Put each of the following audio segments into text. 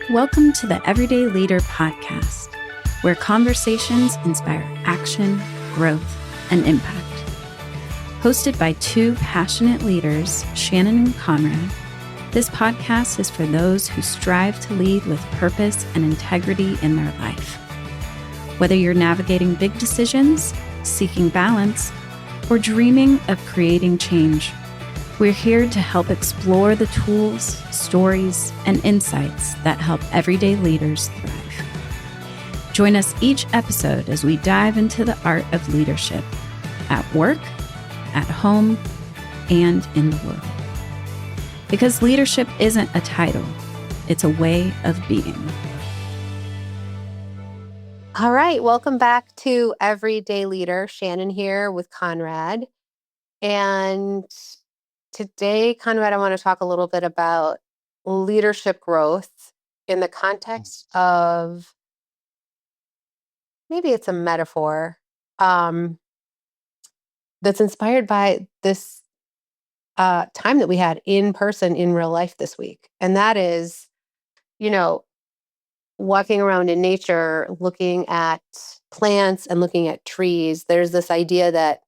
Welcome to the Everyday Leader podcast, where conversations inspire action, growth, and impact. Hosted by two passionate leaders, Shannon and Conrad, this podcast is for those who strive to lead with purpose and integrity in their life. Whether you're navigating big decisions, seeking balance, or dreaming of creating change, we're here to help explore the tools, stories, and insights that help everyday leaders thrive. Join us each episode as we dive into the art of leadership at work, at home, and in the world. Because leadership isn't a title, it's a way of being. All right, welcome back to Everyday Leader. Shannon here with Conrad. And today, Conrad, I want to talk a little bit about leadership growth in the context of, maybe it's a metaphor, that's inspired by this time that we had in person in real life this week. And that is, walking around in nature, looking at plants and looking at trees. There's this idea that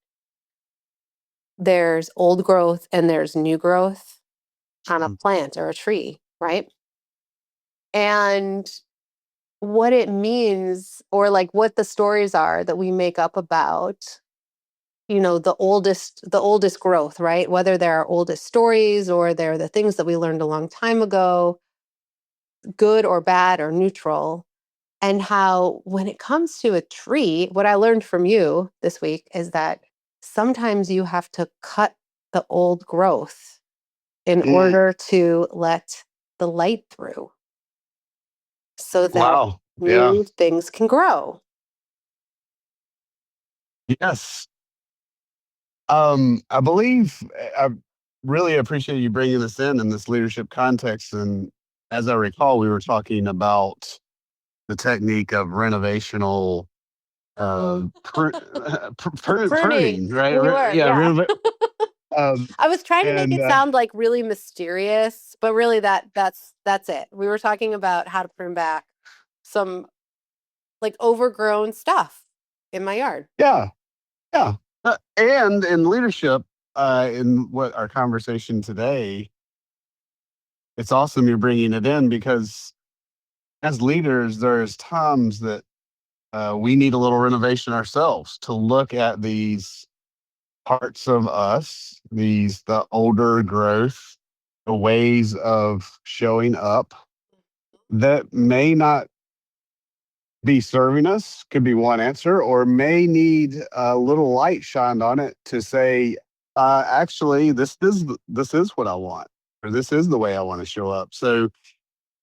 there's old growth and there's new growth on a plant or a tree, right? And what it means, or like what the stories are that we make up about, the oldest growth, right? Whether they're our oldest stories or they're the things that we learned a long time ago, good or bad or neutral. And how, when it comes to a tree, what I learned from you this week is that sometimes you have to cut the old growth in order to let the light through so that Wow. Yeah. new things can grow. Yes. I believe I really appreciate you bringing this in this leadership context. And as I recall, we were talking about the technique of renovational pruning, right? We were, Yeah. yeah. I was trying to make And it sound like really mysterious, but really that's it. We were talking about how to prune back some like overgrown stuff in my yard. yeah. And in leadership, in what our conversation today, it's awesome you're bringing it in because as leaders, there's times that we need a little renovation ourselves to look at these parts of us, the older growth, the ways of showing up that may not be serving us, could be one answer, or may need a little light shined on it to say, actually, this is what I want, or this is the way I want to show up. So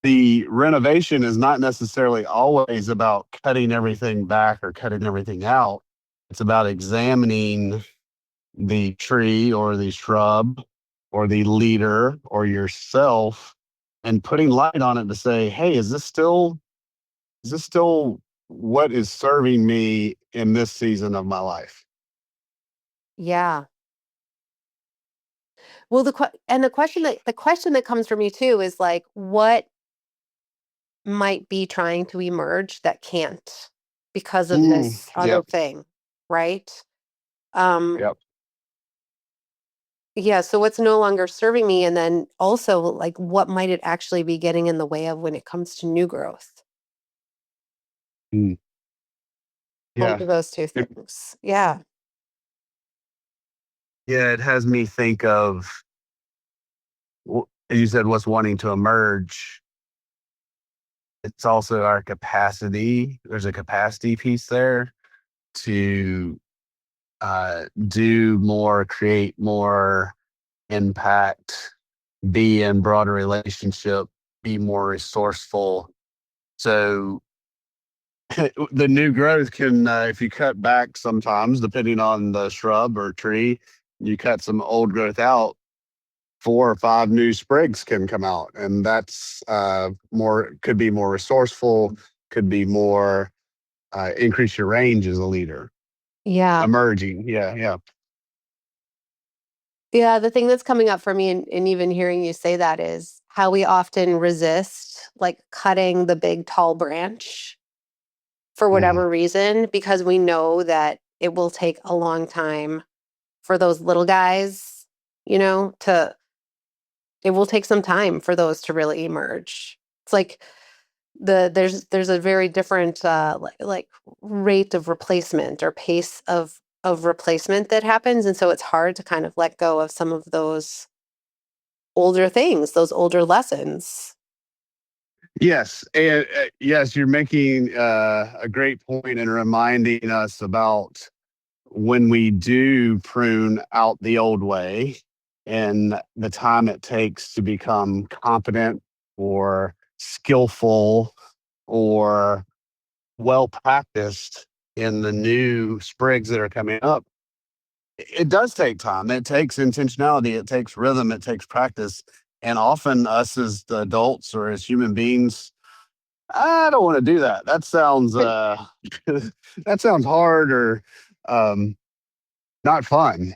the renovation is not necessarily always about cutting everything back or cutting everything out. It's about examining the tree or the shrub or the leader or yourself and putting light on it to say, hey, is this still what is serving me in this season of my life? Yeah. Well, the question that comes from me too is like, what might be trying to emerge that can't because of this other Yep. thing, right? Um, Yep. yeah. So what's no longer serving me, and then also like, what might it actually be getting in the way of when it comes to new growth? Mm. Both Yeah. of those two It, things. Yeah. yeah. It has me think of, as you said, what's wanting to emerge. It's also our capacity. There's a capacity piece there to do more, create more impact, be in broader relationship, be more resourceful. So the new growth can, if you cut back sometimes, depending on the shrub or tree, you cut some old growth out, 4 or 5 new sprigs can come out. And that's could be more resourceful, could be more, increase your range as a leader. Yeah. Emerging. Yeah. Yeah. Yeah, the thing that's coming up for me in even hearing you say that is how we often resist like cutting the big tall branch for whatever reason, because we know that it will take a long time for those little guys, it will take some time for those to really emerge. It's like there's a very different like rate of replacement or pace of replacement that happens, and so it's hard to kind of let go of some of those older things, those older lessons. Yes, and yes, you're making a great point and reminding us about when we do prune out the old way and the time it takes to become competent or skillful or well practiced in the new sprigs that are coming up. It does take time. It takes intentionality. It takes rhythm. It takes practice. And often, us as the adults or as human beings, I don't want to do that. That sounds that sounds hard or um, not fun.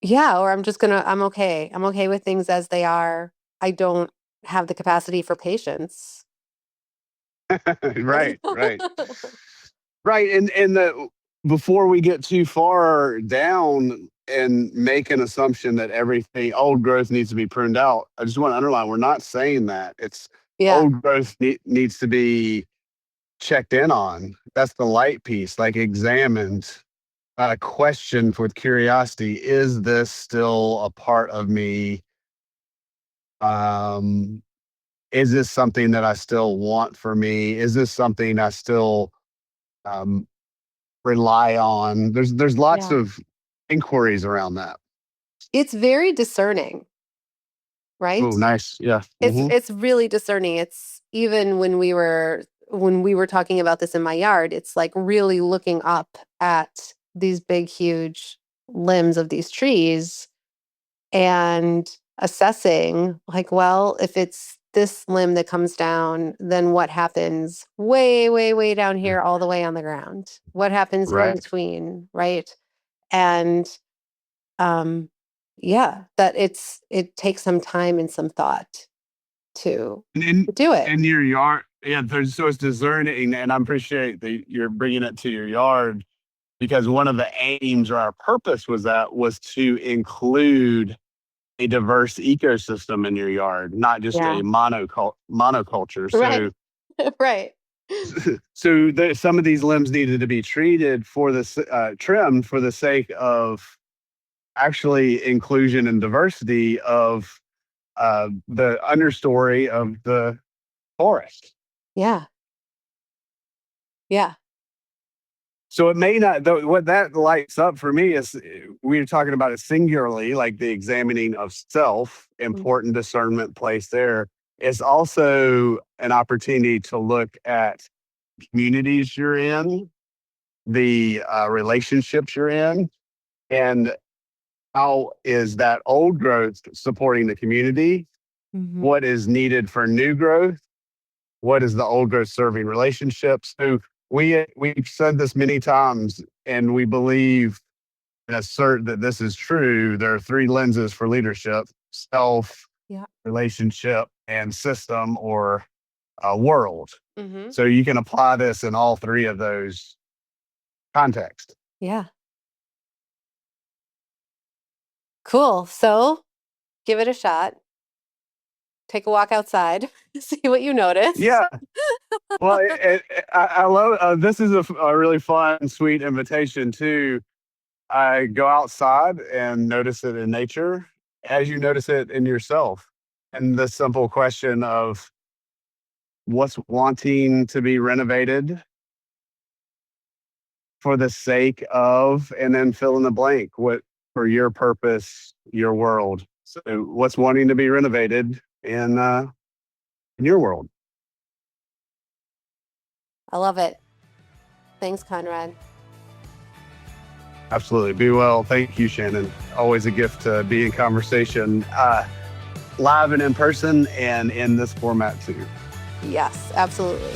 Yeah, or I'm okay. I'm okay with things as they are. I don't have the capacity for patience. Right, right. Right, and the before we get too far down and make an assumption that everything old growth needs to be pruned out, I just want to underline we're not saying that. It's Yeah. old growth needs to be checked in on. That's the light piece, like examined, questioned with curiosity. Is this still a part of me? Um, is this something that I still want for me? Is this something I still um, rely on? There's lots Yeah. of inquiries around that. It's very discerning, right? Oh, nice. Yeah. It's really discerning. It's even when we were talking about this in my yard, it's like really looking up at these big, huge limbs of these trees and assessing like, well, if it's this limb that comes down, then what happens way, way, way down here, all the way on the ground? What happens in Right. between, right? And um, yeah, that it takes some time and some thought to And do it. in your yard, yeah, so it's discerning, and I appreciate that you're bringing it to your yard because one of the aims or our purpose was to include a diverse ecosystem in your yard, not just Yeah. a monoculture. Right. So, Right. some of these limbs needed to be treated for trimmed for the sake of actually inclusion and diversity of the understory of the forest. Yeah. Yeah. So it may not, though, what that lights up for me is we're talking about it singularly, like the examining of self, Mm. important discernment place there. It's also an opportunity to look at communities you're in, the relationships you're in, and how is that old growth supporting the community? Mhm. What is needed for new growth? What is the old growth serving relationships? So we've said this many times, and we believe and assert that this is true. There are three lenses for leadership: self, Yeah. relationship, and system or world. Mhm. So you can apply this in all three of those contexts. Yeah. Cool. So, give it a shot. Take a walk outside. See what you notice. Yeah. Well, I love this is a really fun, sweet invitation too. I go outside and notice it in nature as you notice it in yourself. And the simple question of what's wanting to be renovated for the sake of, and then fill in the blank, what for your purpose, your world. So, what's wanting to be renovated in your world? I love it. Thanks, Conrad. Absolutely. Be well. Thank you, Shannon. Always a gift to be in conversation, live and in person, and in this format too. Yes, absolutely.